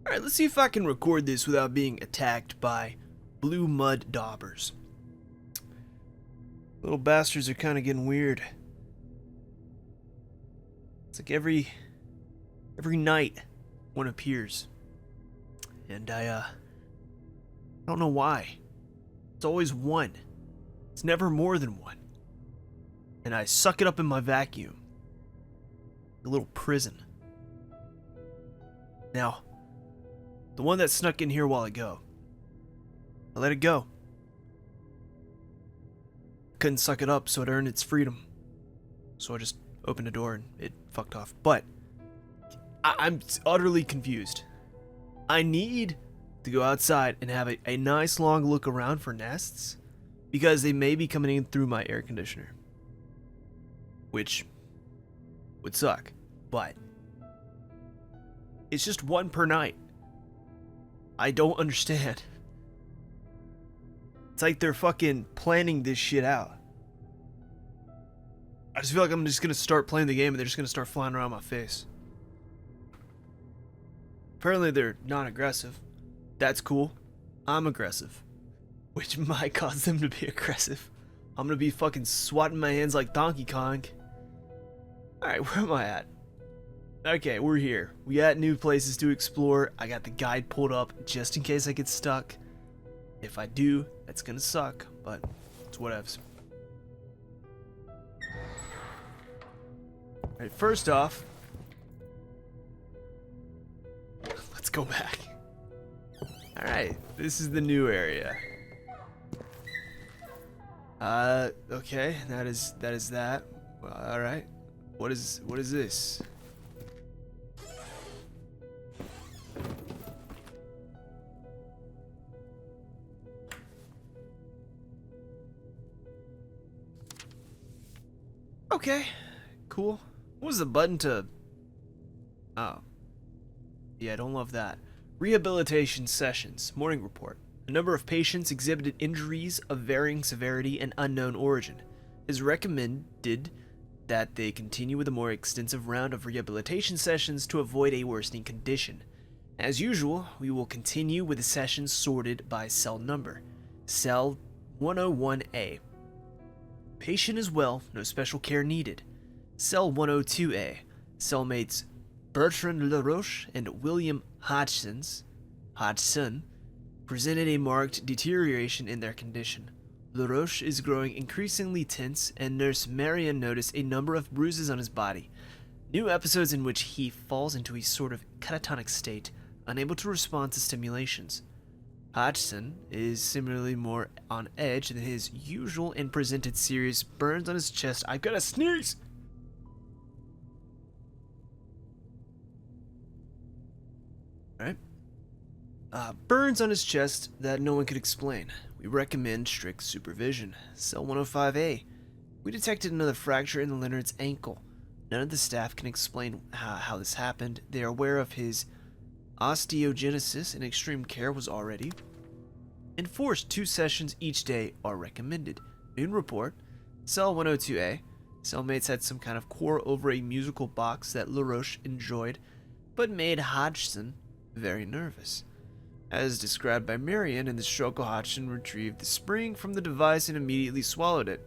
Alright, let's see if I can record this without being attacked by blue mud daubers. Little bastards are kind of getting weird. It's like every night one appears. And I don't know why. It's always one. It's never more than one. And I suck it up in my vacuum. A little prison. Now, the one that snuck in here a while ago, I let it go. Couldn't suck it up, so it earned its freedom. So I just opened the door and it fucked off. But I'm utterly confused. I need to go outside and have a nice long look around for nests, because they may be coming in through my air conditioner, which would suck. But it's just one per night. I don't understand. It's like they're fucking planning this shit out. I just feel like I'm just gonna start playing the game and they're just gonna start flying around my face. Apparently they're non-aggressive. That's cool. I'm aggressive, which might cause them to be aggressive. I'm gonna be fucking swatting my hands like Donkey Kong. Alright, where am I at? Okay, we're here. We got new places to explore. I got the guide pulled up just in case I get stuck. If I do, that's gonna suck, but it's whatevs. Alright, first off, let's go back. Alright, this is the new area. Okay, that is that. Alright. What is this? Okay, cool. What was the button to... Oh. Yeah, I don't love that. Rehabilitation sessions. Morning report. A number of patients exhibited injuries of varying severity and unknown origin. It is recommended that they continue with a more extensive round of rehabilitation sessions to avoid a worsening condition. As usual, we will continue with the sessions sorted by cell number. Cell 101A. Patient is well, no special care needed. Cell 102A. Cellmates Bertrand LaRoche and William Hodgson presented a marked deterioration in their condition. LaRoche is growing increasingly tense, and Nurse Marion noticed a number of bruises on his body. New episodes in which he falls into a sort of catatonic state, unable to respond to stimulations. Hodgson is similarly more on edge than his usual and presented serious burns on his chest. I've got to sneeze! Alright. Burns on his chest that no one could explain. We recommend strict supervision. Cell 105A. We detected another fracture in Leonard's ankle. None of the staff can explain how this happened. They are aware of his osteogenesis, and extreme care was already enforced. 2 sessions each day are recommended. Noon report. Cell 102A. Cellmates had some kind of quarrel over a musical box that LaRoche enjoyed, but made Hodgson very nervous. As described by Marion, in the struggle, Hodgson retrieved the spring from the device and immediately swallowed it.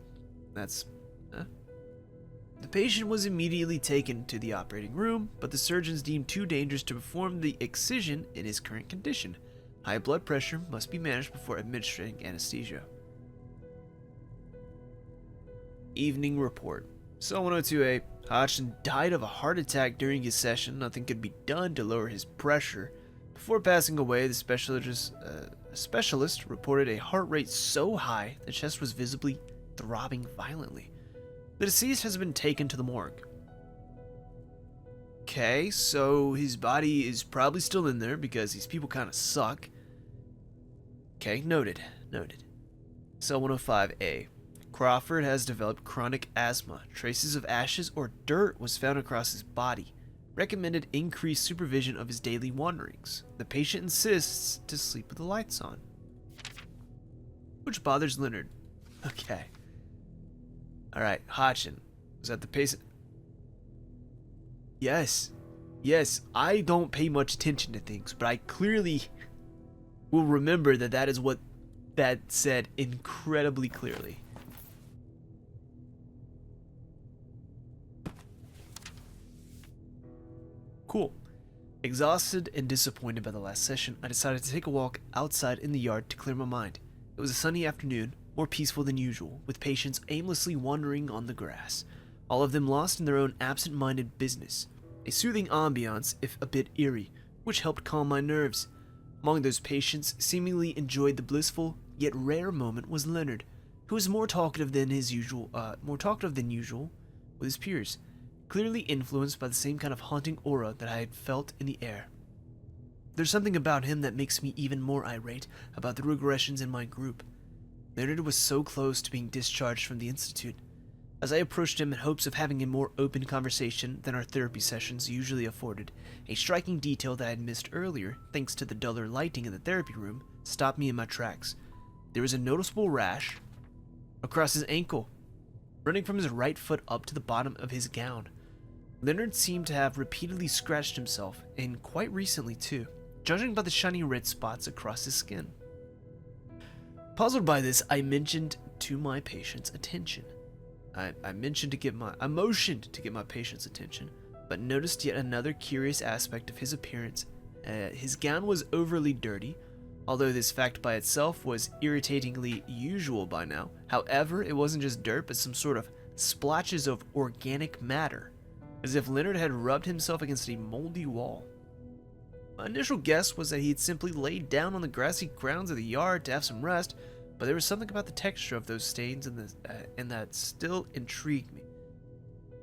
The patient was immediately taken to the operating room, but the surgeons deemed too dangerous to perform the excision in his current condition. High blood pressure must be managed before administering anesthesia. Evening report. Cell 102A. Hodgson died of a heart attack during his session. Nothing could be done to lower his pressure. Before passing away, the specialist reported a heart rate so high the chest was visibly throbbing violently. The deceased has been taken to the morgue. Okay, so his body is probably still in there because these people kind of suck. Okay, noted. Cell 105A. Crawford has developed chronic asthma. Traces of ashes or dirt was found across his body. Recommended increased supervision of his daily wanderings. The patient insists to sleep with the lights on, which bothers Leonard. Okay. Alright, Hodgson. Was that the patient? Yes. Yes, I don't pay much attention to things, but I clearly will remember that that is what that said incredibly clearly. Cool. Exhausted and disappointed by the last session, I decided to take a walk outside in the yard to clear my mind. It was a sunny afternoon, more peaceful than usual, with patients aimlessly wandering on the grass, all of them lost in their own absent-minded business. A soothing ambiance, if a bit eerie, which helped calm my nerves. Among those patients seemingly enjoyed the blissful yet rare moment was Leonard, who was more talkative than usual with his peers, clearly influenced by the same kind of haunting aura that I had felt in the air. There's something about him that makes me even more irate about the regressions in my group. Leonard was so close to being discharged from the institute. As I approached him in hopes of having a more open conversation than our therapy sessions usually afforded, a striking detail that I had missed earlier, thanks to the duller lighting in the therapy room, stopped me in my tracks. There was a noticeable rash across his ankle, running from his right foot up to the bottom of his gown. Leonard seemed to have repeatedly scratched himself, and quite recently too, judging by the shiny red spots across his skin. Puzzled by this, I motioned to my patient's attention. I motioned to get my patient's attention, but noticed yet another curious aspect of his appearance. His gown was overly dirty, although this fact by itself was irritatingly usual by now. However, it wasn't just dirt, but some sort of splotches of organic matter, as if Leonard had rubbed himself against a moldy wall. My initial guess was that he had simply laid down on the grassy grounds of the yard to have some rest, but there was something about the texture of those stains and that still intrigued me.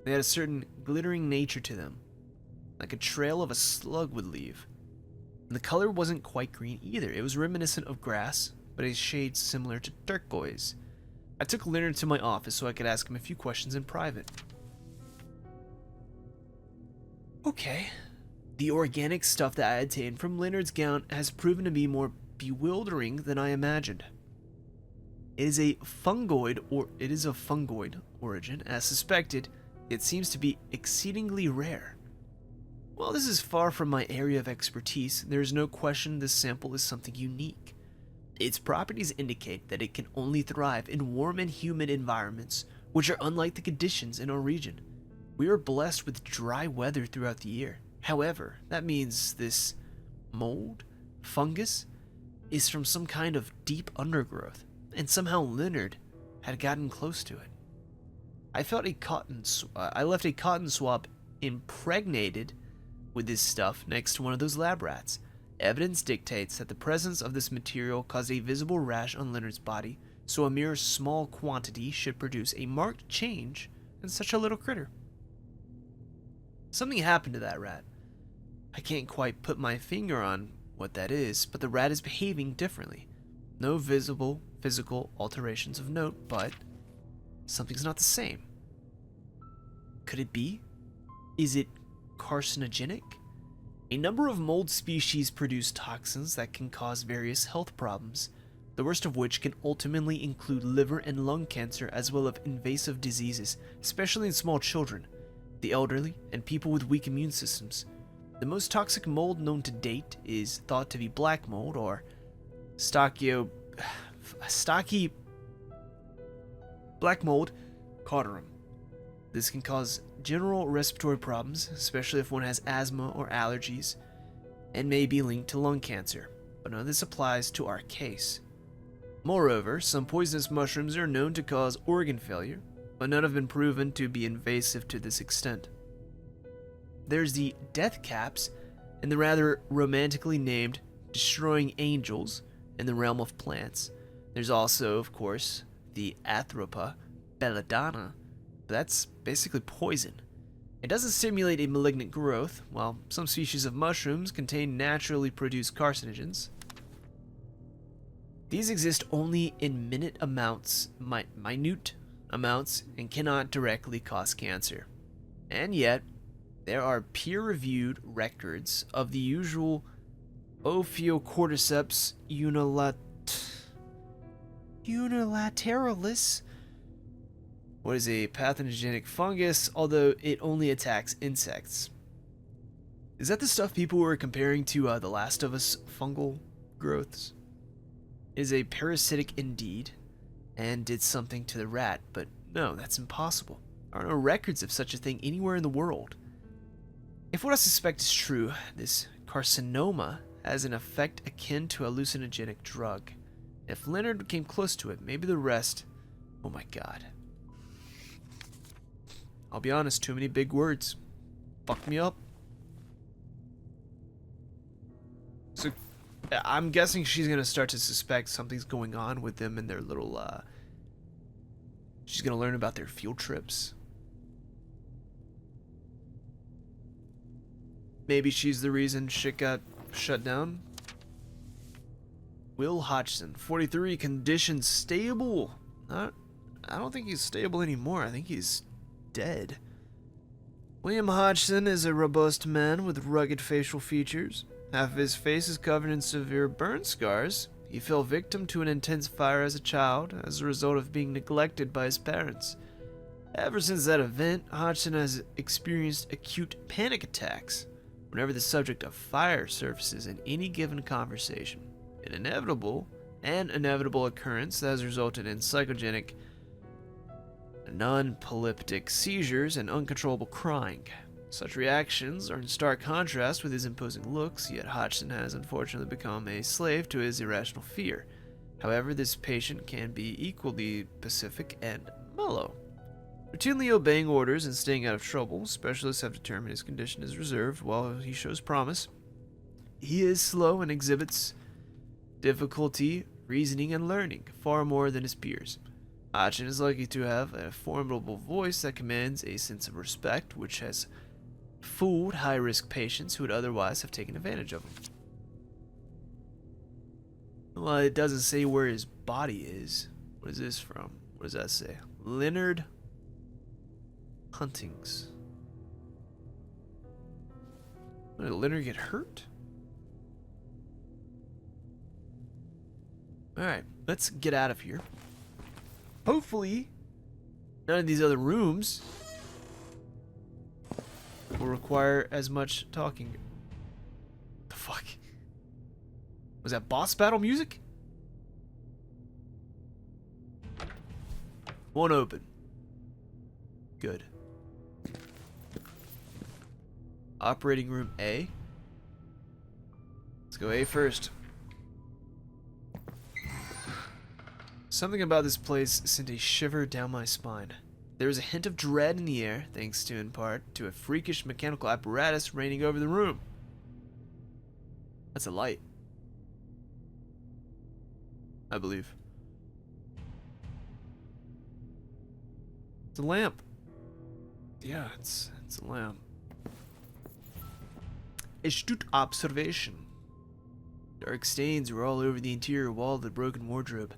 They had a certain glittering nature to them, like a trail of a slug would leave. And the color wasn't quite green either. It was reminiscent of grass, but a shade similar to turquoise. I took Leonard to my office so I could ask him a few questions in private. Okay. The organic stuff that I obtained from Leonard's gown has proven to be more bewildering than I imagined. It is of fungoid origin, as suspected. It seems to be exceedingly rare. While this is far from my area of expertise, there is no question this sample is something unique. Its properties indicate that it can only thrive in warm and humid environments, which are unlike the conditions in our region. We are blessed with dry weather throughout the year. However, that means this fungus, is from some kind of deep undergrowth, and somehow Leonard had gotten close to it. I left a cotton swab impregnated with this stuff next to one of those lab rats. Evidence dictates that the presence of this material caused a visible rash on Leonard's body, so a mere small quantity should produce a marked change in such a little critter. Something happened to that rat. I can't quite put my finger on what that is, but the rat is behaving differently. No visible physical alterations of note, but something's not the same. Could it be? Is it carcinogenic? A number of mold species produce toxins that can cause various health problems, the worst of which can ultimately include liver and lung cancer as well as invasive diseases, especially in small children, the elderly, and people with weak immune systems. The most toxic mold known to date is thought to be black mold, or stocky black mold cauterum. This can cause general respiratory problems, especially if one has asthma or allergies, and may be linked to lung cancer, but none of this applies to our case. Moreover, some poisonous mushrooms are known to cause organ failure, but none have been proven to be invasive to this extent. There's the death caps and the rather romantically named destroying angels in the realm of plants. There's also, of course, the Athropa belladonna, but that's basically poison. It doesn't stimulate a malignant growth, while some species of mushrooms contain naturally produced carcinogens. These exist only in minute amounts, and cannot directly cause cancer. And yet, there are peer-reviewed records of the usual Ophiocordyceps unilateralis, what is a pathogenic fungus, although it only attacks insects. Is that the stuff people were comparing to The Last of Us fungal growths? It is a parasitic indeed, and did something to the rat, but no, that's impossible. There are no records of such a thing anywhere in the world. If what I suspect is true, this carcinoma has an effect akin to a hallucinogenic drug. If Leonard came close to it, maybe the rest... Oh my god. I'll be honest, too many big words. Fuck me up. So, I'm guessing she's gonna start to suspect something's going on with them and their little, she's gonna learn about their field trips. Maybe she's the reason shit got shut down. Will Hodgson, 43, condition stable. I don't think he's stable anymore. I think he's dead. William Hodgson is a robust man with rugged facial features. Half of his face is covered in severe burn scars. He fell victim to an intense fire as a child as a result of being neglected by his parents. Ever since that event, Hodgson has experienced acute panic attacks whenever the subject of fire surfaces in any given conversation. An inevitable occurrence that has resulted in psychogenic, non-polyptic seizures and uncontrollable crying. Such reactions are in stark contrast with his imposing looks, yet Hodgson has unfortunately become a slave to his irrational fear. However, this patient can be equally pacific and mellow. Routinely obeying orders and staying out of trouble, specialists have determined his condition is reserved while he shows promise. He is slow and exhibits difficulty reasoning and learning, far more than his peers. Hodgson is lucky to have a formidable voice that commands a sense of respect, which has fooled high-risk patients who would otherwise have taken advantage of him. Well, it doesn't say where his body is. What is this from? What does that say? Leonard Huntings. Did Leonard get hurt? Alright, let's get out of here. Hopefully, none of these other rooms will require as much talking. The fuck? Was that boss battle music? Won't open. Good. Operating room A. Let's go A first. Something about this place sent a shiver down my spine. There was a hint of dread in the air, thanks to, in part, to a freakish mechanical apparatus reigning over the room. That's a light, I believe. It's a lamp. Yeah, it's a lamp. Astute observation. Dark stains were all over the interior wall of the broken wardrobe.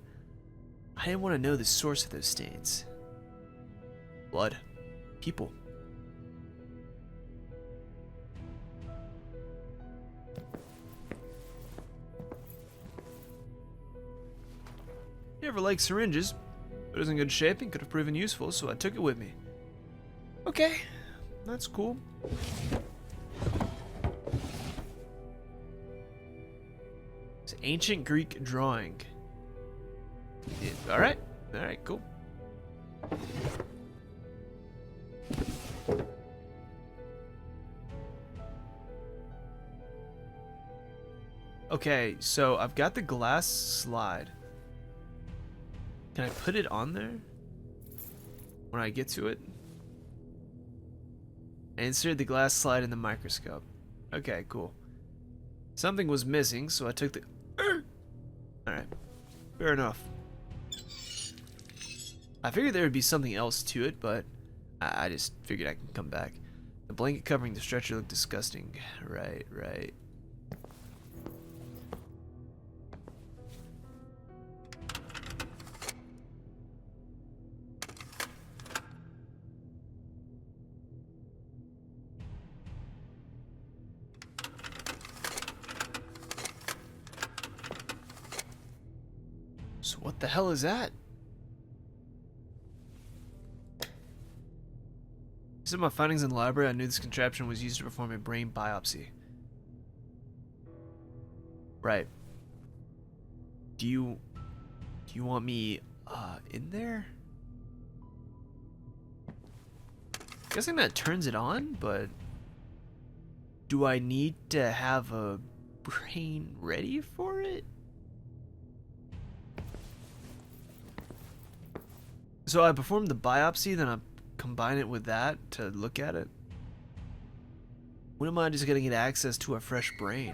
I didn't want to know the source of those stains. Blood. People. Never liked syringes, but it was in good shape and could have proven useful, so I took it with me. Okay, that's cool. It's an ancient Greek drawing. Yeah, alright, cool. Okay, so I've got the glass slide. Can I put it on there when I get to it? I inserted the glass slide in the microscope. Okay, cool. Something was missing, so I took the... Alright, fair enough. I figured there would be something else to it, but I just figured I can come back. The blanket covering the stretcher looked disgusting. Right. So what the hell is that? Based on my findings in the library, I knew this contraption was used to perform a brain biopsy. Right. Do you want me in there? Guessing that turns it on, but do I need to have a brain ready for it? So I perform the biopsy, then I combine it with that to look at it? When am I just gonna get access to a fresh brain?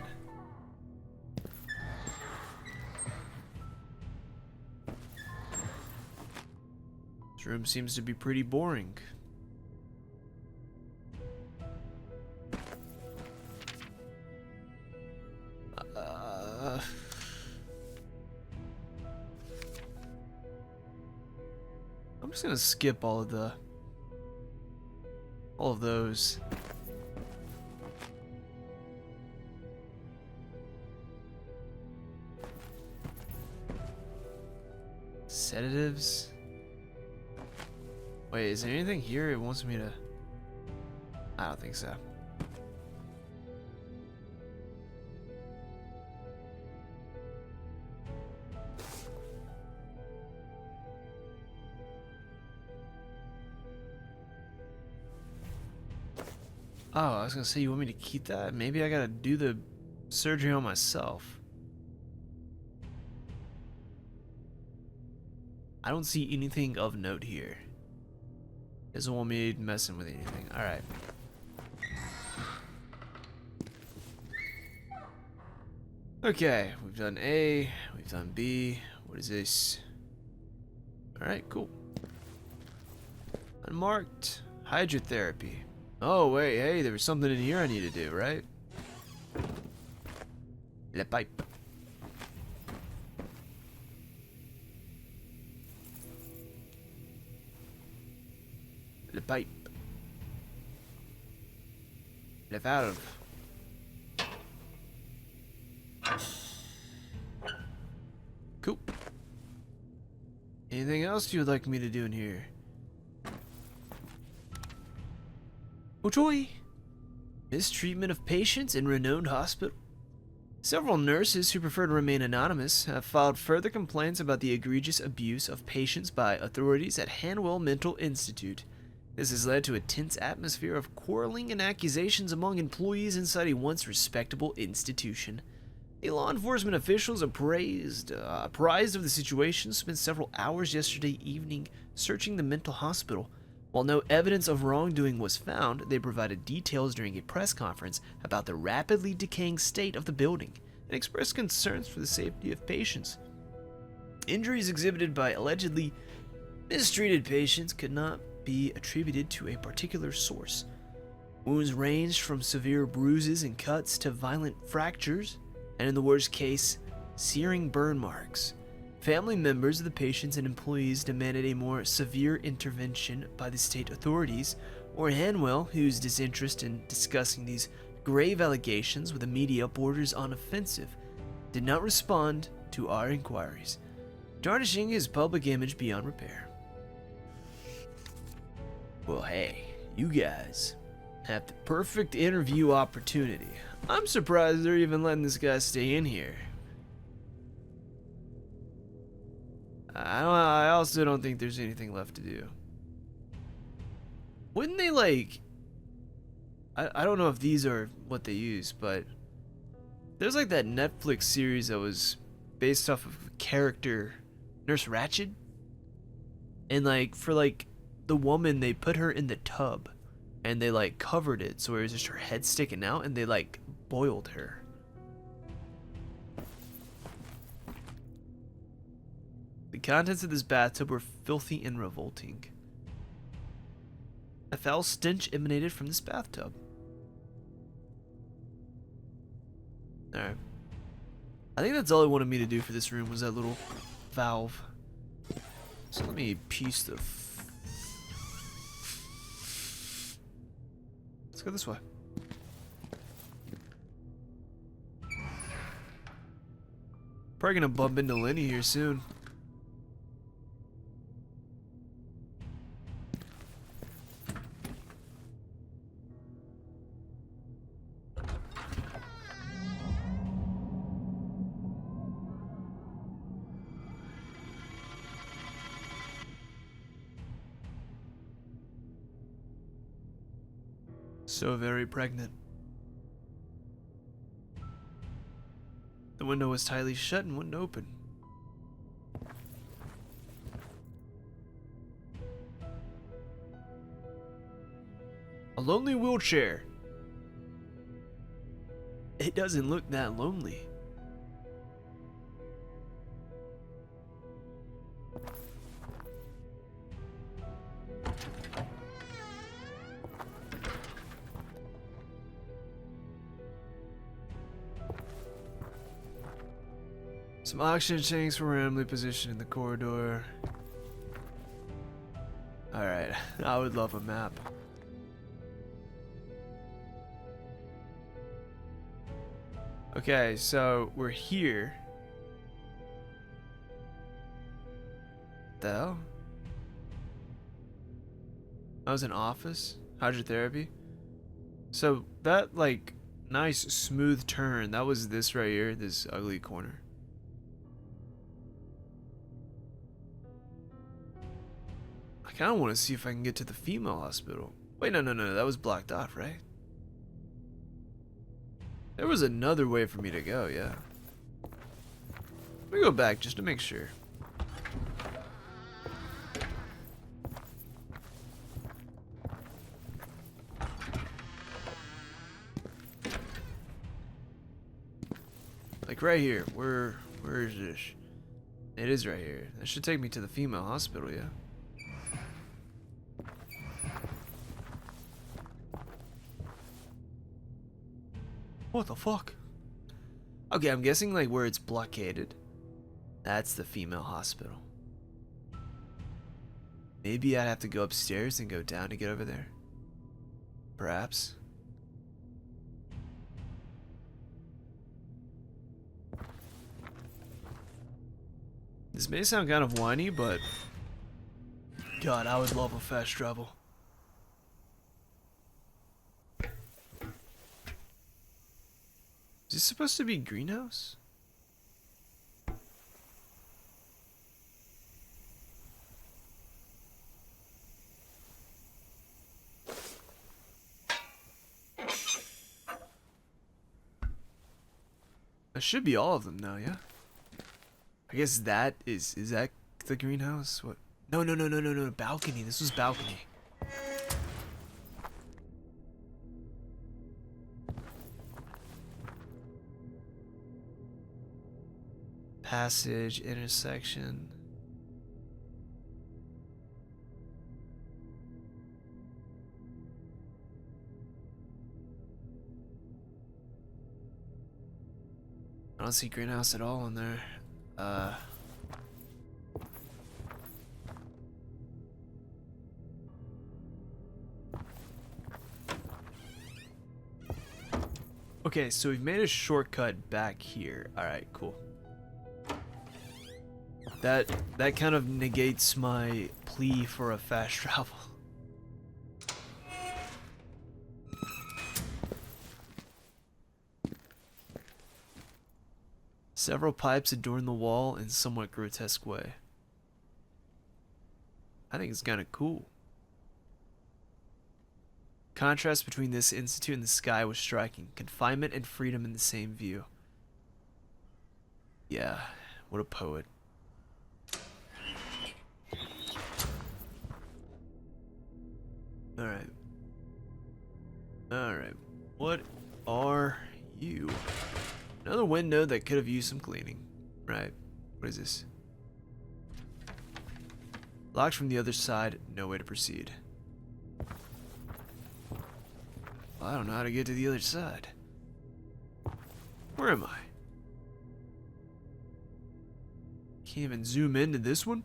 This room seems to be pretty boring. I'm just gonna skip all of those. Sedatives. Wait, is there anything here it wants me to? I don't think so. Oh, I was gonna say, you want me to keep that? Maybe I gotta do the surgery on myself. I don't see anything of note here. Doesn't want me messing with anything. Alright. Okay, we've done A, we've done B. What is this? Alright, cool. Unmarked hydrotherapy. Oh, wait, hey, there was something in here I need to do, right? Le pipe. Le pipe. Le valve. Cool. Anything else you would like me to do in here? Oh joy! Mistreatment of patients in renowned hospital. Several nurses who prefer to remain anonymous have filed further complaints about the egregious abuse of patients by authorities at Hanwell Mental Institute. This has led to a tense atmosphere of quarreling and accusations among employees inside a once respectable institution. The law enforcement officials, apprised of the situation, spent several hours yesterday evening searching the mental hospital. While no evidence of wrongdoing was found, they provided details during a press conference about the rapidly decaying state of the building and expressed concerns for the safety of patients. Injuries exhibited by allegedly mistreated patients could not be attributed to a particular source. Wounds ranged from severe bruises and cuts to violent fractures, and in the worst case, searing burn marks. Family members of the patients and employees demanded a more severe intervention by the state authorities, or Hanwell, whose disinterest in discussing these grave allegations with the media borders on offensive, did not respond to our inquiries, tarnishing his public image beyond repair. Well, hey, you guys have the perfect interview opportunity. I'm surprised they're even letting this guy stay in here. I also don't think there's anything left to do. Wouldn't they like... I don't know if these are what they use, but there's like that Netflix series that was based off of character Nurse Ratched. And like for like the woman, they put her in the tub and they like covered it so it was just her head sticking out, and they like boiled her. The contents of this bathtub were filthy and revolting. A foul stench emanated from this bathtub. Alright. I think that's all it wanted me to do for this room was that little valve. So let me piece the... Let's go this way. Probably gonna bump into Lenny here soon. So very pregnant. The window was tightly shut and wouldn't open. A lonely wheelchair. It doesn't look that lonely. Some oxygen tanks were randomly positioned in the corridor. Alright, I would love a map. Okay, so we're here. The hell? That was an office? Hydrotherapy? So that like nice smooth turn, that was this right here, this ugly corner. I kind of want to see if I can get to the female hospital. Wait, no, that was blocked off, right? There was another way for me to go, yeah. Let me go back just to make sure. Like right here. Where is this? It is right here. That should take me to the female hospital, yeah. What the fuck? Okay, I'm guessing like where it's blockaded. That's the female hospital. Maybe I'd have to go upstairs and go down to get over there. Perhaps. This may sound kind of whiny, but God, I would love a fast travel. Is this supposed to be greenhouse? That should be all of them now, yeah? I guess that is that the greenhouse? What? No, balcony. This was balcony. Passage, intersection. I don't see greenhouse at all in there. Okay, so we've made a shortcut back here. Alright, cool. That kind of negates my plea for a fast travel. Several pipes adorn the wall in somewhat grotesque way. I think it's kind of cool. Contrast between this institute and the sky was striking. Confinement and freedom in the same view. Yeah, what a poet. Alright. Alright. What are you? Another window that could have used some cleaning. Right. What is this? Locked from the other side. No way to proceed. Well, I don't know how to get to the other side. Where am I? Can't even zoom into this one?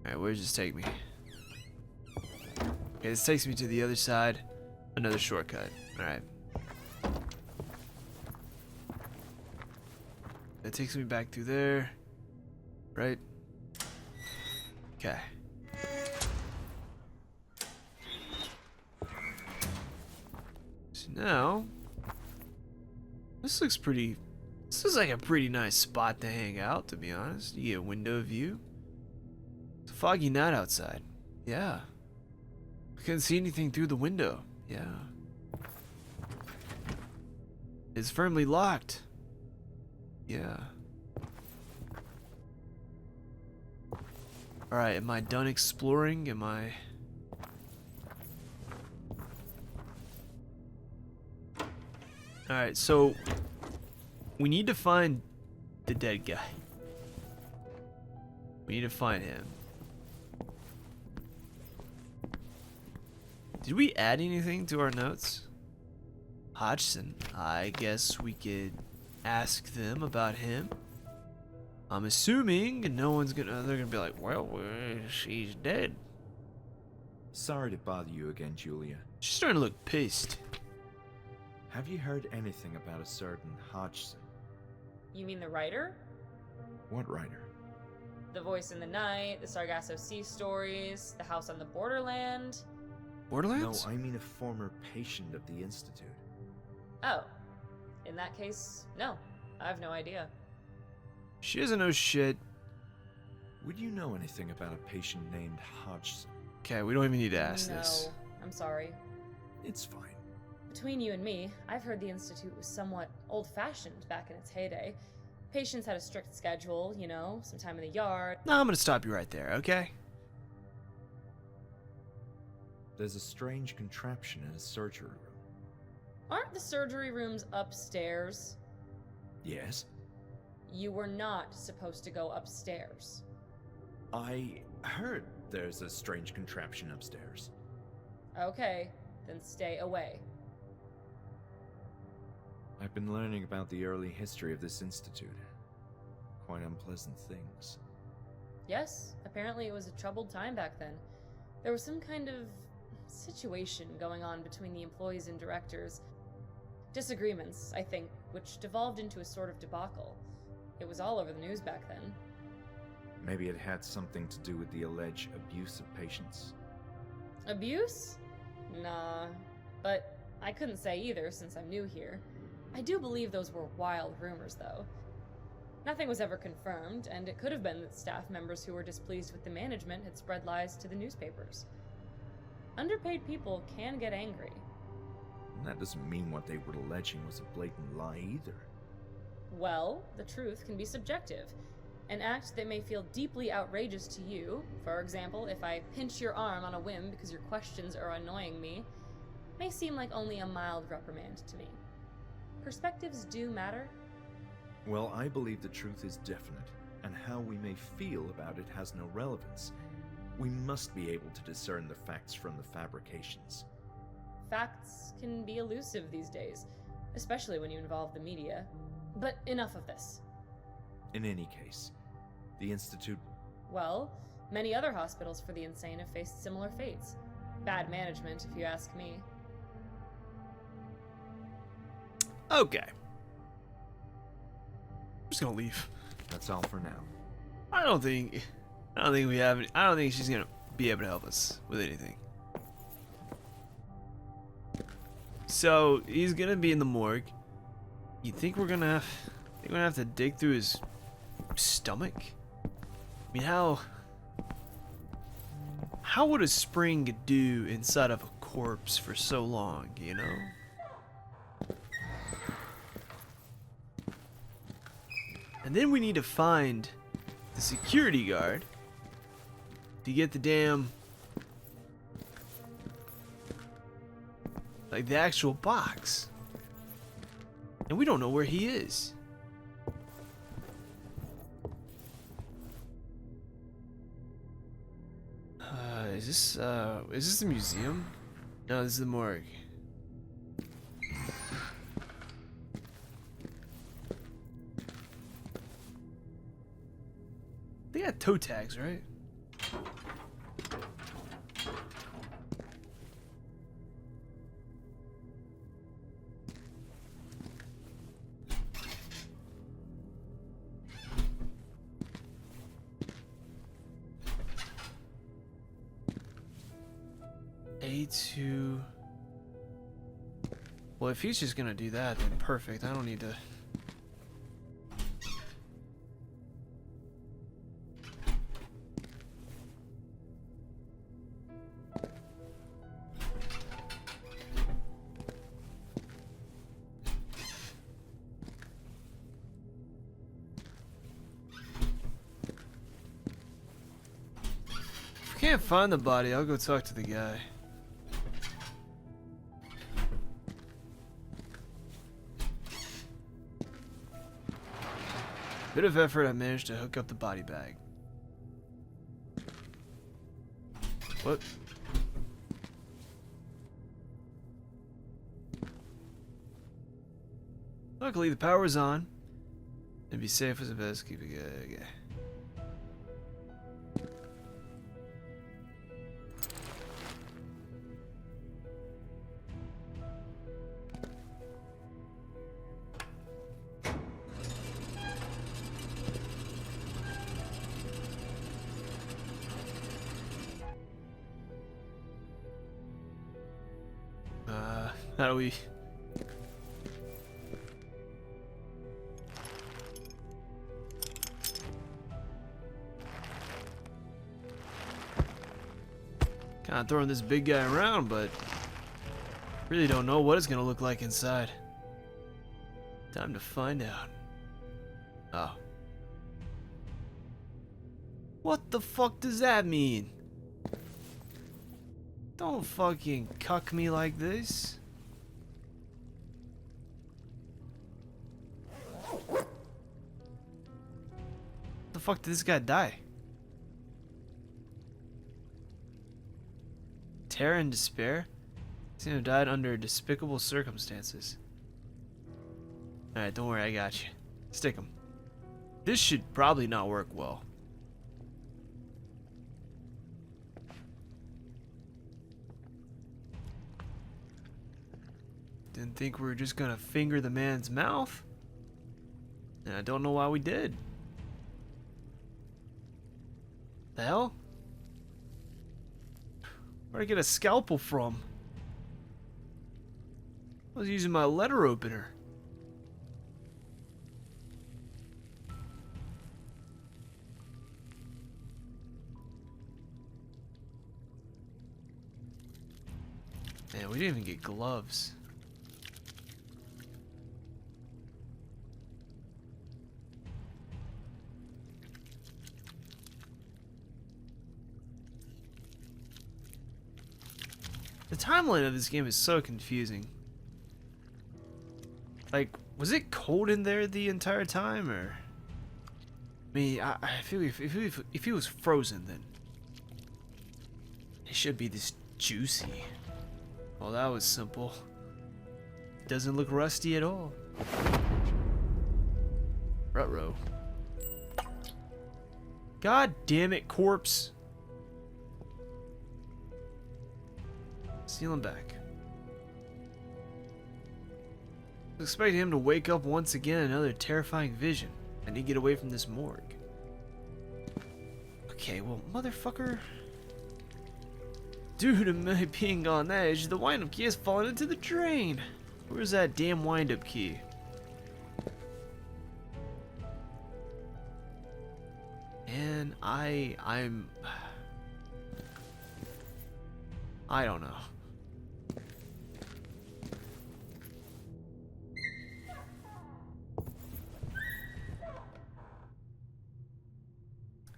Alright, where does this take me? Okay, this takes me to the other side. Another shortcut. Alright. That takes me back through there. Right? Okay. So now, this looks pretty. This is like a pretty nice spot to hang out, to be honest. You get a window view. It's a foggy night outside. Yeah. We couldn't see anything through the window. Yeah. It's firmly locked. Yeah. Alright, am I done exploring? Am I... Alright, so... we need to find the dead guy. We need to find him. Did we add anything to our notes? Hodgson. I guess we could ask them about him. I'm assuming no one's gonna. They're gonna be like, well, she's dead. Sorry to bother you again, Julia. She's starting to look pissed. Have you heard anything about a certain Hodgson? You mean the writer? What writer? The Voice in the Night, the Sargasso Sea Stories, The House on the Borderland. Borderlands? No, I mean a former patient of the Institute. Oh. In that case, no. I have no idea. She doesn't know shit. Would you know anything about a patient named Hodgson? Okay, we don't even need to ask this. No, I'm sorry. It's fine. Between you and me, I've heard the Institute was somewhat old-fashioned back in its heyday. Patients had a strict schedule, you know, some time in the yard. No, I'm gonna stop you right there, okay? There's a strange contraption in a surgery room. Aren't the surgery rooms upstairs? Yes? You were not supposed to go upstairs. I heard there's a strange contraption upstairs. Okay, then stay away. I've been learning about the early history of this institute. Quite unpleasant things. Yes, apparently it was a troubled time back then. There was some kind of situation going on between the employees and directors. Disagreements, I think, which devolved into a sort of debacle. It was all over the news back then. Maybe it had something to do with the alleged abuse of patients. Abuse? Nah, but I couldn't say either since I'm new here. I do believe those were wild rumors, though. Nothing was ever confirmed, and it could have been that staff members who were displeased with the management had spread lies to the newspapers. Underpaid people can get angry. And that doesn't mean what they were alleging was a blatant lie either. Well, the truth can be subjective. An act that may feel deeply outrageous to you, for example, if I pinch your arm on a whim because your questions are annoying me, may seem like only a mild reprimand to me. Perspectives do matter. Well, I believe the truth is definite, and how we may feel about it has no relevance. We must be able to discern the facts from the fabrications. Facts can be elusive these days, especially when you involve the media. But enough of this. In any case, the Institute... Well, many other hospitals for the insane have faced similar fates. Bad management, if you ask me. Okay. I'm just gonna leave. That's all for now. I don't think we have any, I don't think she's gonna be able to help us with anything. So he's gonna be in the morgue. You think we're gonna have to dig through his stomach? I mean, how would a spring do inside of a corpse for so long, you know? And then we need to find the security guard to get the damn, like, the actual box. And we don't know where he is. Is this the museum? No, this is the morgue. They got toe tags, right? A2. Well, if he's just gonna do that, then perfect. I don't need to. can't find the body, I'll go talk to the guy. Bit of effort, I managed to hook up the body bag. What? Luckily, the power was on. And be safe as the best. Keep it good. Okay. How do we... Kind of throwing this big guy around, but really don't know what it's gonna look like inside. Time to find out. Oh. What the fuck does that mean? Don't fucking cuck me like this. The fuck did this guy die? Terror and despair? He seemed to have died under despicable circumstances. Alright, don't worry, I got you. Stick him. This should probably not work well. Didn't think we were just gonna finger the man's mouth. And I don't know why we did. The hell? Where'd I get a scalpel from? I was using my letter opener. Man, we didn't even get gloves. The timeline of this game is so confusing. Like, was it cold in there the entire time, or? I mean, I feel if he was frozen, then it should be this juicy. Well, that was simple. Doesn't look rusty at all. Ruh-roh. God damn it, corpse. Seal him back. I was expecting him to wake up once again, another terrifying vision. I need to get away from this morgue. Okay, well, motherfucker. Due to me being on edge, the wind-up key has fallen into the drain. Where's that damn wind-up key? And I don't know.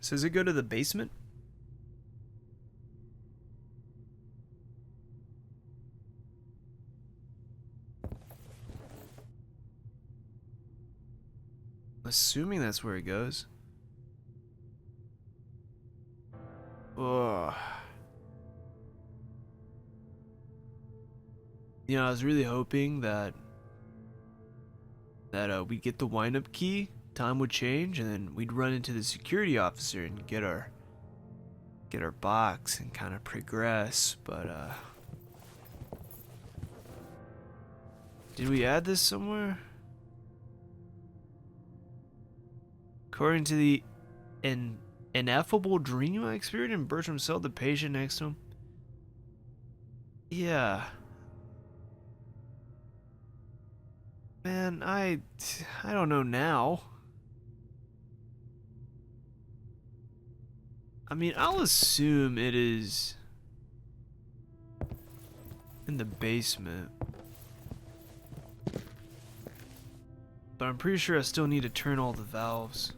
So does it go to the basement? Assuming that's where it goes. Ugh. You know, I was really hoping that we'd get the wind-up key, time would change, and then we'd run into the security officer and get our box and kind of progress. But did we add this somewhere? According to the ineffable dream I experienced in Bertram's cell, the patient next to him. Yeah. Man, I don't know now. I mean, I'll assume it is in the basement. But I'm pretty sure I still need to turn all the valves.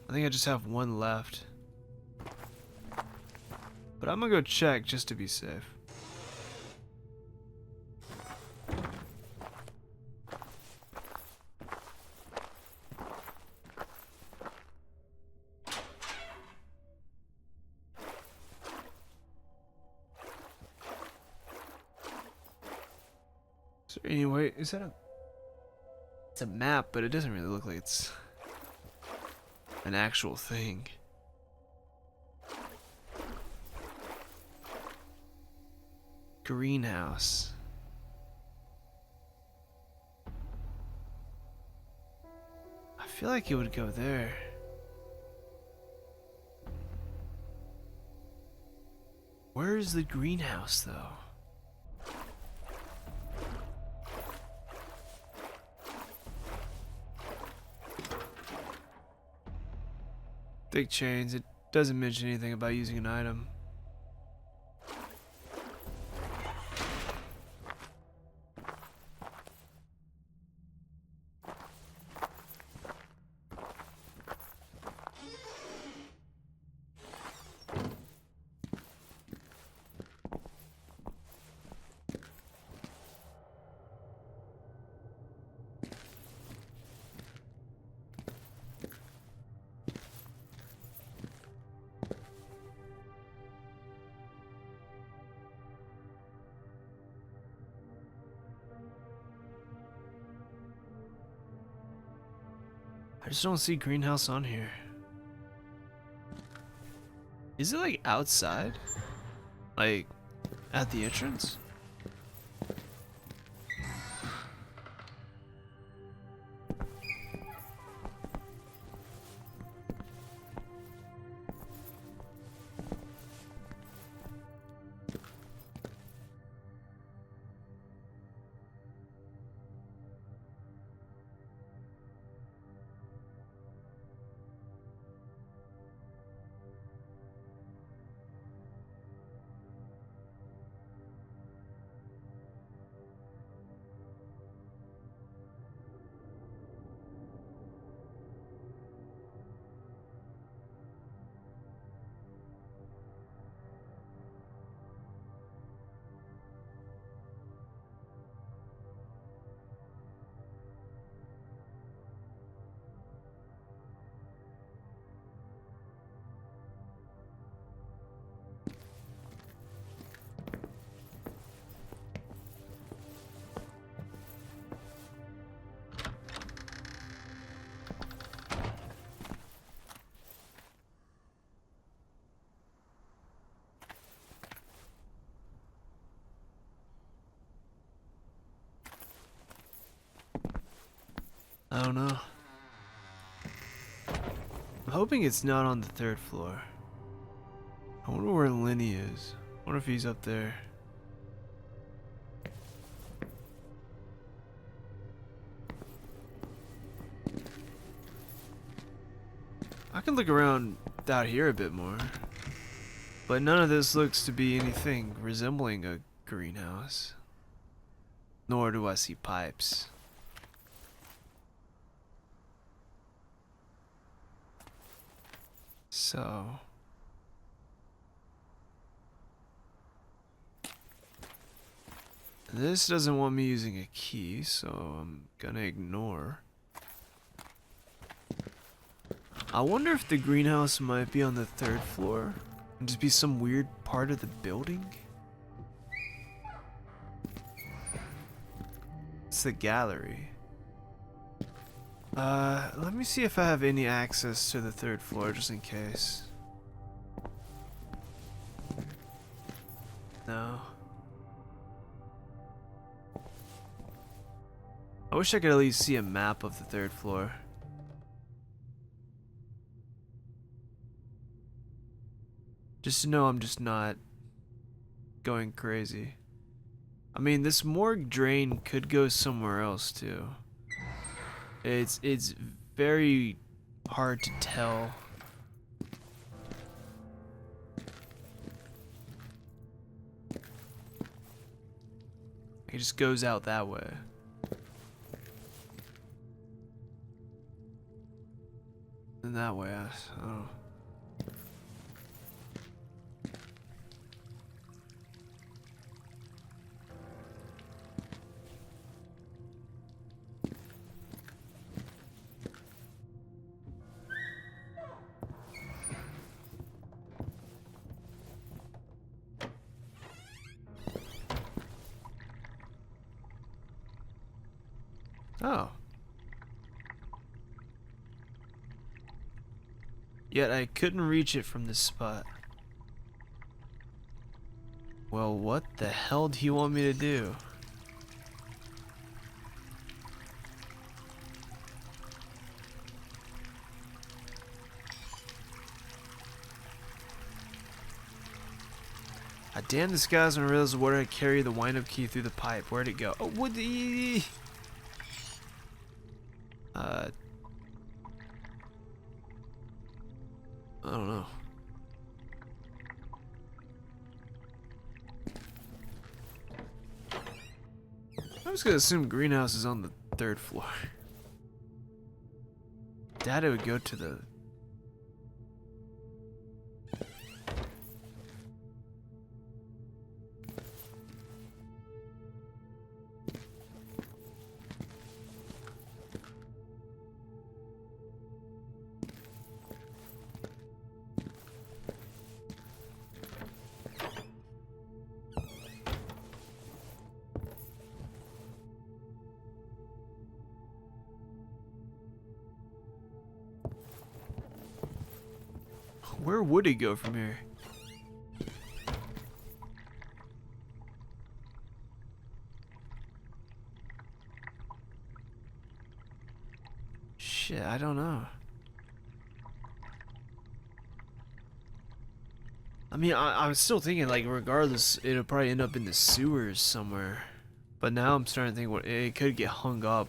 I think I just have one left. But I'm gonna go check just to be safe. So anyway, is that a... It's a map, but it doesn't really look like it's an actual thing. Greenhouse. I feel like it would go there. Where is the greenhouse, though? Thick chains. It doesn't mention anything about using an item. I just don't see greenhouse on here. Is it like outside? Like at the entrance? I don't know. I'm hoping it's not on the 3rd floor. I wonder where Lenny is. I wonder if he's up there. I can look around out here a bit more. But none of this looks to be anything resembling a greenhouse. Nor do I see pipes. So... this doesn't want me using a key, so I'm gonna ignore. I wonder if the greenhouse might be on the 3rd floor and just be some weird part of the building. It's the gallery. Let me see if I have any access to the 3rd floor just in case. No. I wish I could at least see a map of the 3rd floor. Just to know I'm just not going crazy. I mean, this morgue drain could go somewhere else too. It's very hard to tell. It just goes out that way. And that way, I don't know. Oh. Yet I couldn't reach it from this spot. Well, what the hell do you want me to do? I damned the skies when I realized the water had carried the wind-up key through the pipe. Where'd it go? Oh, what the... I don't know. I'm just gonna assume greenhouse is on the 3rd floor. Doubt it would go to the... Where would he go from here? Shit, I don't know. I mean, I was still thinking, like, regardless, it'll probably end up in the sewers somewhere. But now I'm starting to think, what it could get hung up.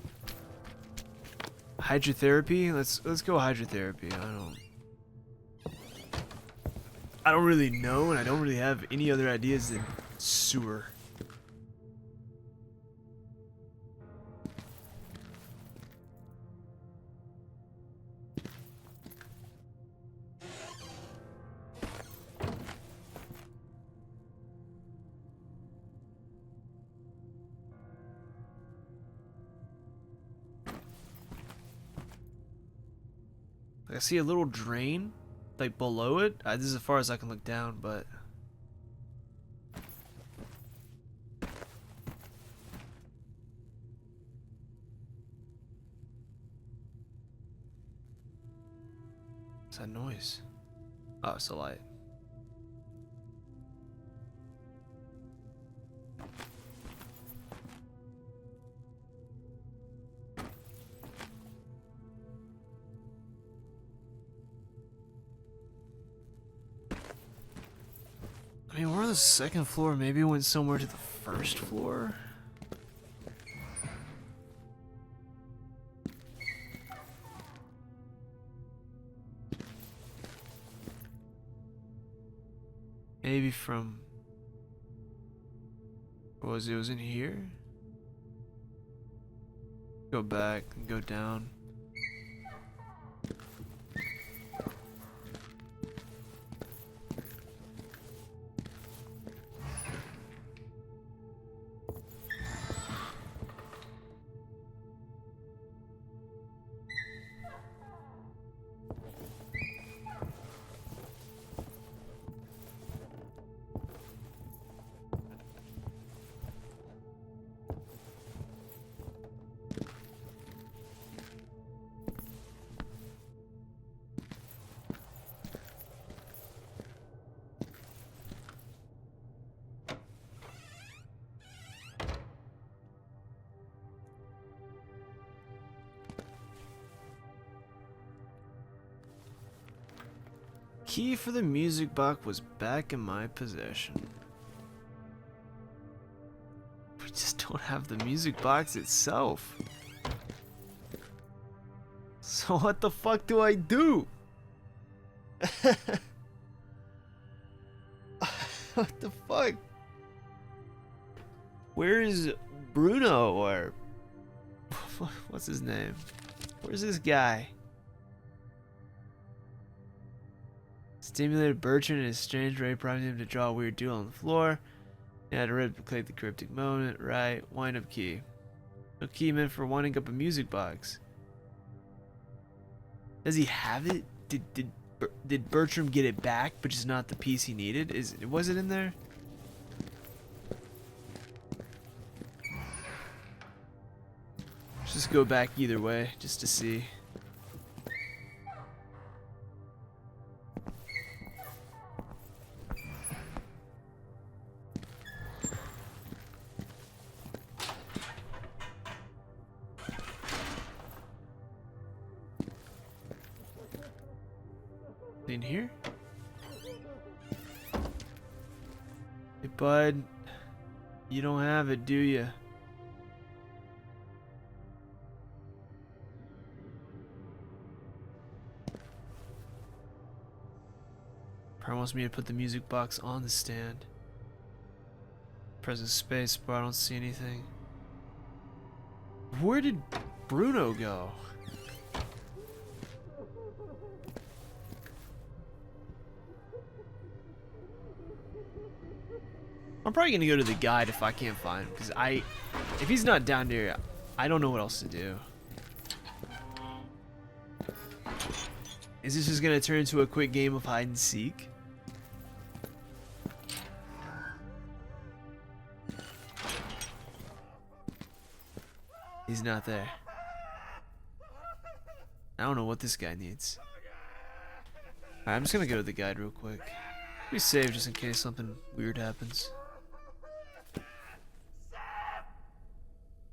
Hydrotherapy? Let's go hydrotherapy. I don't really know, and I don't really have any other ideas than sewer. I see a little drain, like below it. This is as far as I can look down, but what's that noise? Oh, it's a light. I mean, we're on the 2nd floor. Maybe it went somewhere to the 1st floor. Maybe from... What was it? It was in here? Go back and go down. Key for the music box was back in my possession. We just don't have the music box itself. So what the fuck do I do? What the fuck? Where is Bruno, or what's his name? Where's this guy? Stimulated Bertrand and his strange ray prompted him to draw a weird doodle on the floor. He had to replicate the cryptic moment. Right, wind-up key. A key meant for winding up a music box. Does he have it? Did Bertram get it back, but just not the piece he needed? Was it in there? Just go back either way, just to see. In here? Hey, bud. You don't have it, do you? Probably wants me to put the music box on the stand. Pressing space, but I don't see anything. Where did Bruno go? I'm probably gonna go to the guide if I can't find him, because if he's not down there, I don't know what else to do. Is this just gonna turn into a quick game of hide and seek? He's not there. I don't know what this guy needs. Alright, I'm just gonna go to the guide real quick. Be safe just in case something weird happens.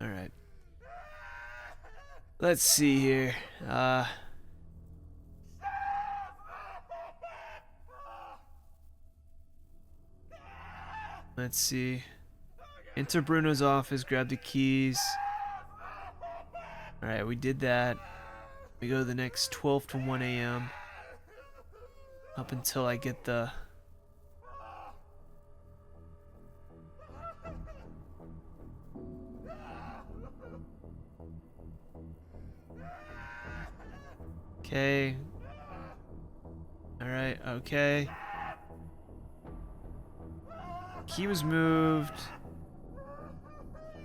Alright. Let's see here. Let's see. Enter Bruno's office, grab the keys. Alright, we did that. We go to the next 12 to 1 a.m. Up until I get the... Okay. Alright, okay. Key was moved.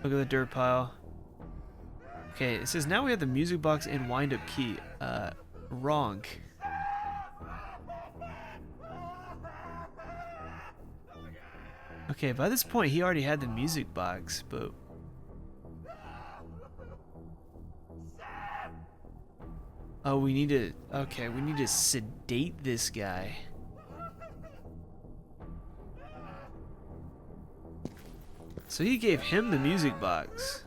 Look at the dirt pile. Okay, it says now we have the music box and wind-up key. Wrong. Okay, by this point he already had the music box, but... Oh, we need to... Okay, we need to sedate this guy. So he gave him the music box.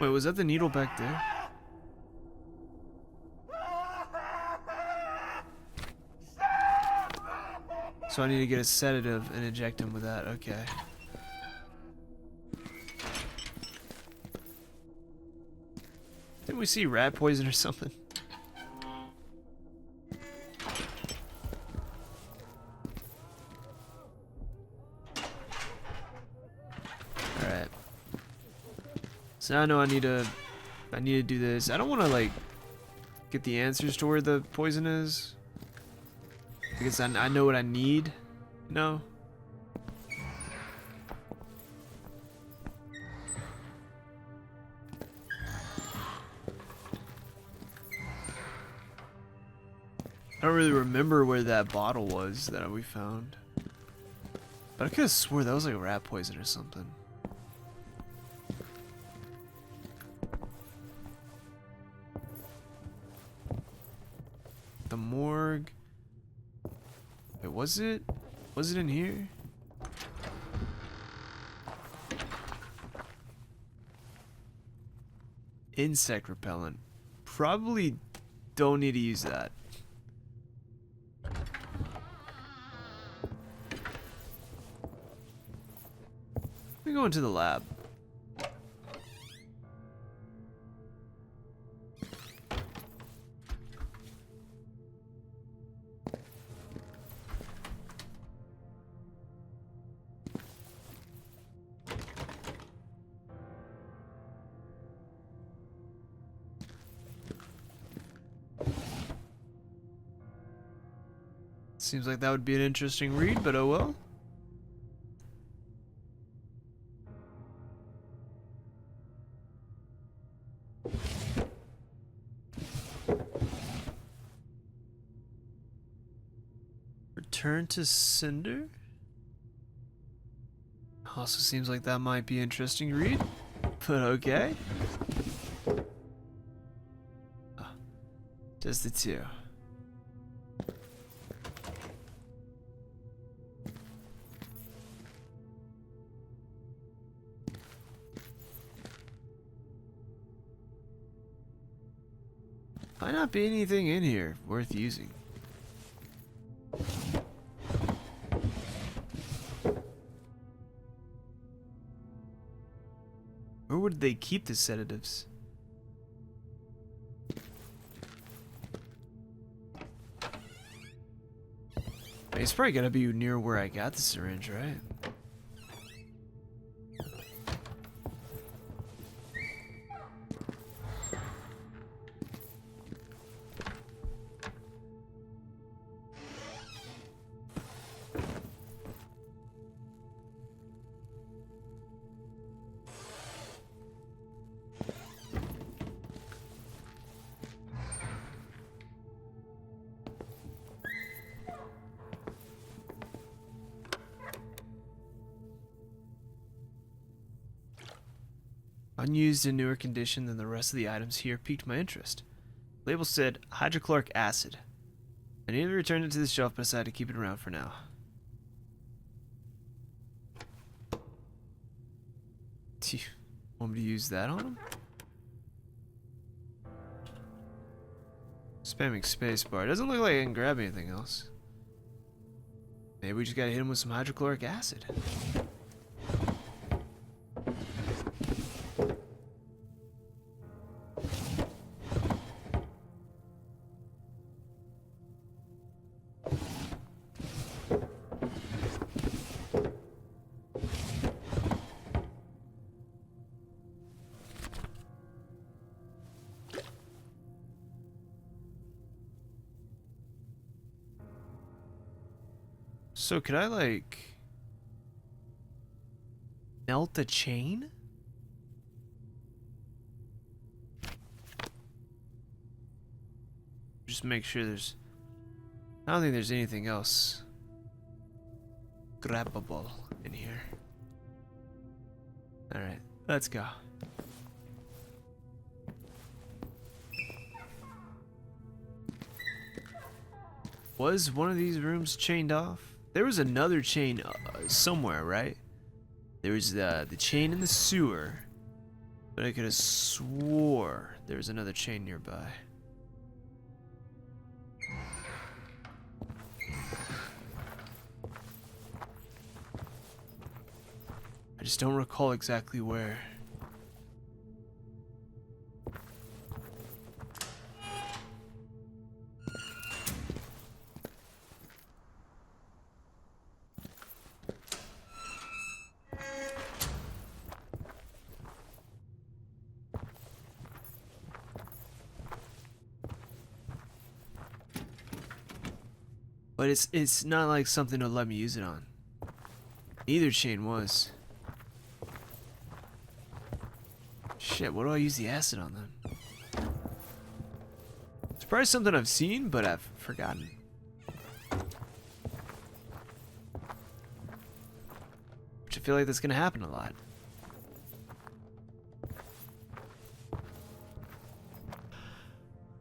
Wait, was that the needle back there? So I need to get a sedative and inject him with that. Okay. Didn't we see rat poison or something? Alright. So now I know I need to do this. I don't want to like get the answers to where the poison is. Because I know what I need, you know? I don't really remember where that bottle was that we found. But I could have swore that was like rat poison or something. The morgue. Wait, was it? Was it in here? Insect repellent. Probably don't need to use that. Let me go into the lab. Seems like that would be an interesting read, but oh well. Return to Cinder? Also seems like that might be interesting to read, but okay. Oh, just the two. Might not be anything in here worth using. Where would they keep the sedatives? It's probably gotta be near where I got the syringe, right? Unused in newer condition than the rest of the items here piqued my interest. The label said hydrochloric acid. I nearly returned it to the shelf, but decided to keep it around for now. Want me to use that on him? Spamming spacebar. Doesn't look like I can grab anything else. Maybe we just gotta hit him with some hydrochloric acid. So could I like melt the chain? Just make sure there's, I don't think there's anything else grabbable in here. Alright, let's go. Was one of these rooms chained off? There was another chain somewhere, right? There was the chain in the sewer, but I could have swore there was another chain nearby. I just don't recall exactly where. But it's not like something to let me use it on. Neither chain was. Shit, what do I use the acid on then? It's probably something I've seen, but I've forgotten. Which I feel like that's gonna happen a lot.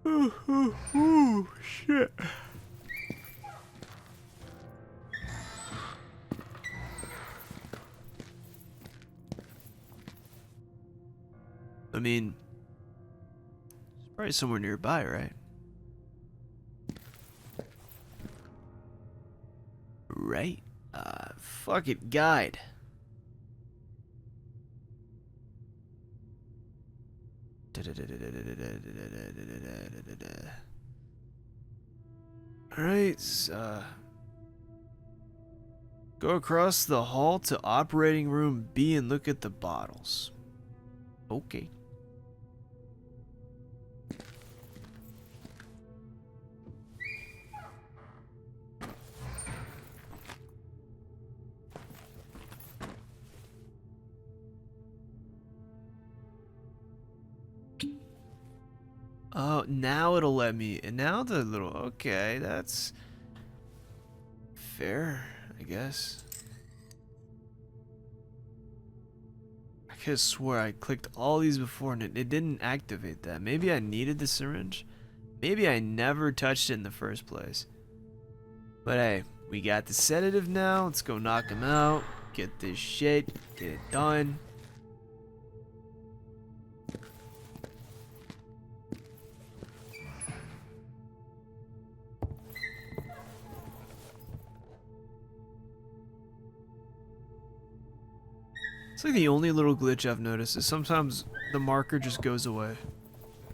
Ooh, shit. I mean, it's probably somewhere nearby, right? Right? Fuck it, guide. Alright, go across the hall to operating room B and look at the bottles. Okay. Oh, now it'll let me. And now the little. Okay, that's fair, I guess. I could have swore I clicked all these before and it didn't activate that. Maybe I needed the syringe. Maybe I never touched it in the first place. But hey, we got the sedative now. Let's go knock him out. Get this shit. Get it done. It's like the only little glitch I've noticed is sometimes the marker just goes away.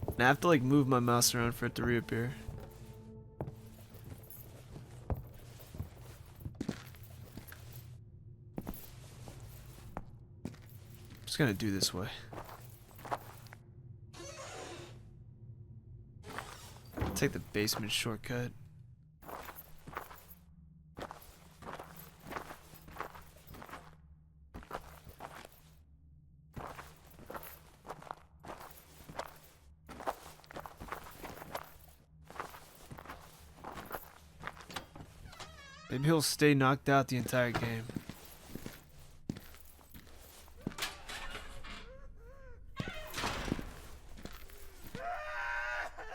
And I have to like move my mouse around for it to reappear. Just gonna do this way. Take the basement shortcut. Maybe he'll stay knocked out the entire game.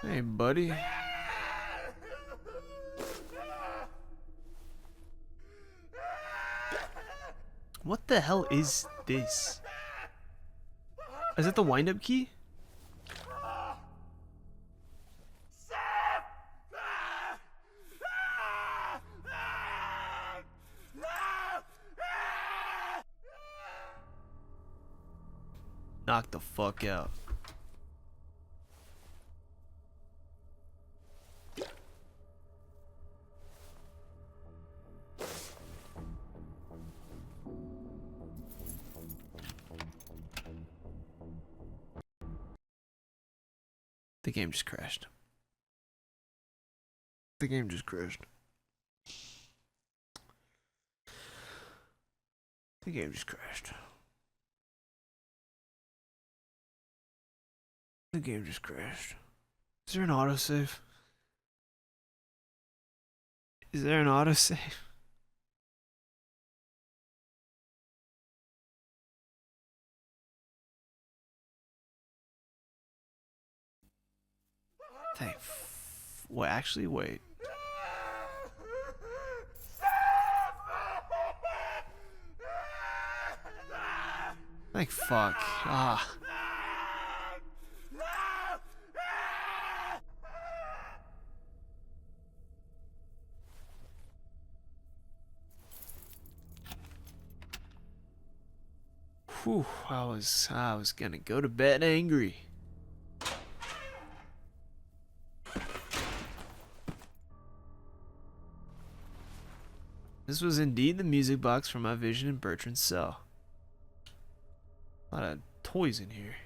Hey, buddy. What the hell is this? Is it the wind-up key? Knock the fuck out. The game just crashed. The game just crashed. The game just crashed. The game just crashed. Is there an autosave? Is there an autosave? Thank. Wait, actually, wait. Thank fuck. Ah. Whew, I was gonna go to bed angry. This was indeed the music box from my vision in Bertrand's cell. A lot of toys in here.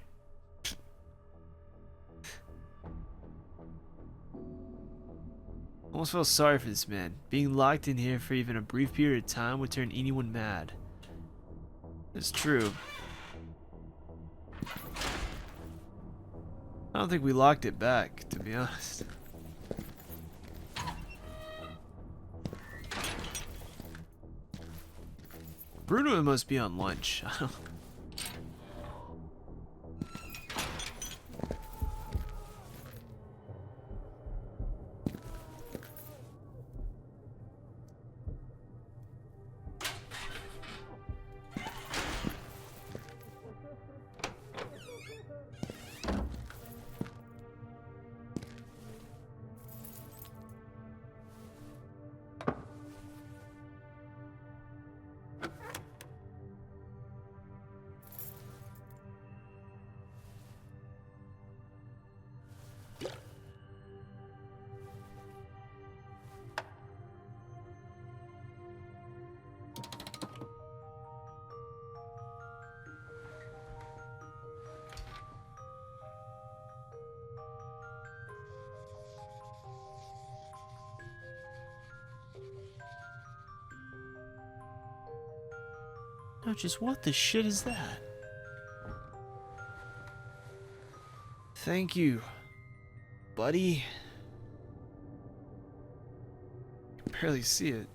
Almost felt sorry for this man. Being locked in here for even a brief period of time would turn anyone mad. It's true. I don't think we locked it back, to be honest. Bruno must be on lunch. I don't. No, just what the shit is that? Thank you, buddy. I can barely see it.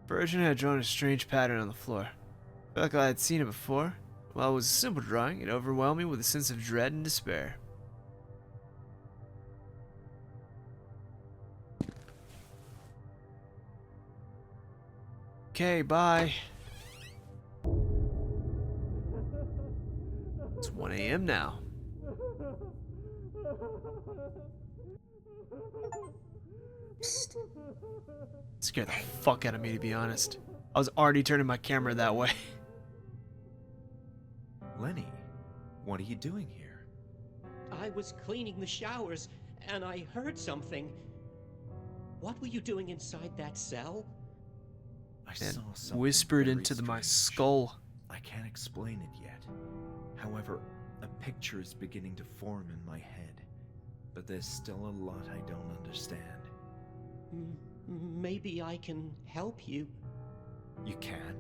Virgin had drawn a strange pattern on the floor. I felt like I had seen it before. While it was a simple drawing, it overwhelmed me with a sense of dread and despair. Okay, bye. It's 1 a.m. now. Scared the fuck out of me, to be honest. I was already turning my camera that way. Lenny, what are you doing here? I was cleaning the showers, and I heard something. What were you doing inside that cell? I And saw something whispered very into my strange. skull. I can't explain it yet. However, a picture is beginning to form in my head, but there's still a lot I don't understand. Maybe I can help you. You can?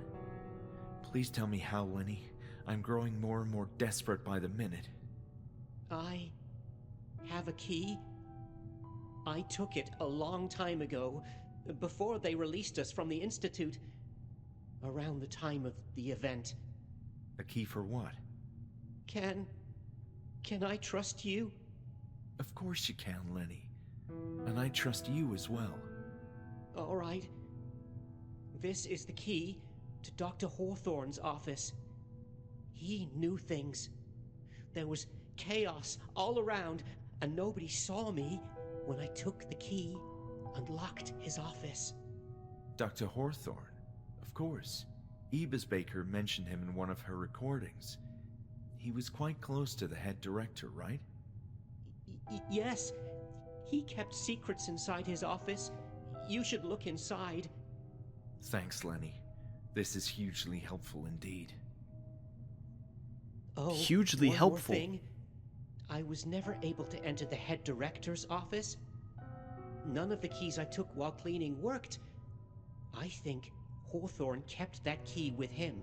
Please tell me how, Lenny. I'm growing more and more desperate by the minute. I have a key. I took it a long time ago, before they released us from the Institute, around the time of the event. A key for what? Can I trust you? Of course you can, Lenny. And I trust you as well. All right. This is the key to Dr. Hawthorne's office. He knew things. There was chaos all around, and nobody saw me when I took the key and locked his office. Dr. Hawthorne, of course. Ebis Baker mentioned him in one of her recordings. He was quite close to the head director, right? Yes. He kept secrets inside his office. You should look inside. Thanks, Lenny. This is hugely helpful indeed. Oh, Hugely one more helpful. thing. I was never able to enter the head director's office. None of the keys I took while cleaning worked. I think Hawthorne kept that key with him.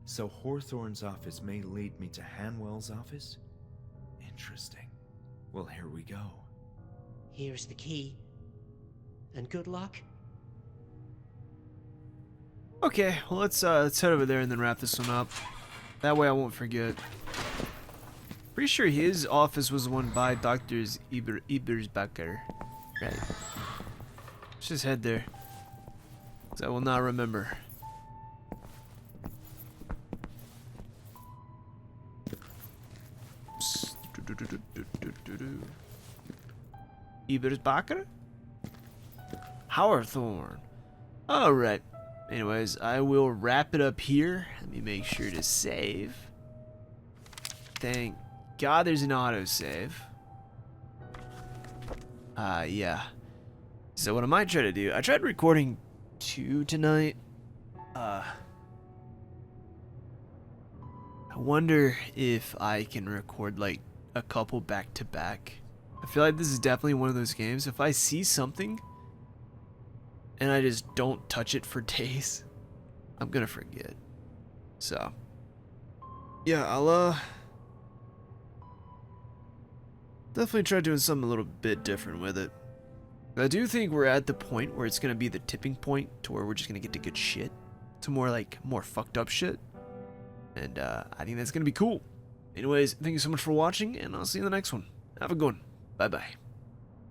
So Hawthorne's office may lead me to Hanwell's office? Interesting. Well, here we go. Here's the key. And good luck. Okay, well let's head over there and then wrap this one up. That way I won't forget. Pretty sure his office was the one by Doctors Ebersbacher. Right. Let's just head there. 'Cause I will not remember. Ebersbacher? Hawthorne. Alright. Anyways, I will wrap it up here. Let me make sure to save. Thank God there's an autosave. Yeah. So what I might try to do, I tried recording 2 tonight. I wonder if I can record like a couple back to back. I feel like this is definitely one of those games. If I see something and I just don't touch it for days, I'm gonna forget. So yeah, I'll definitely try doing something a little bit different with it. I do think we're at the point where it's gonna be the tipping point to where we're just gonna get to good shit, to more fucked up shit, and I think that's gonna be cool. Anyways, thank you so much for watching, and I'll see you in the next one. Have a good one. Bye bye.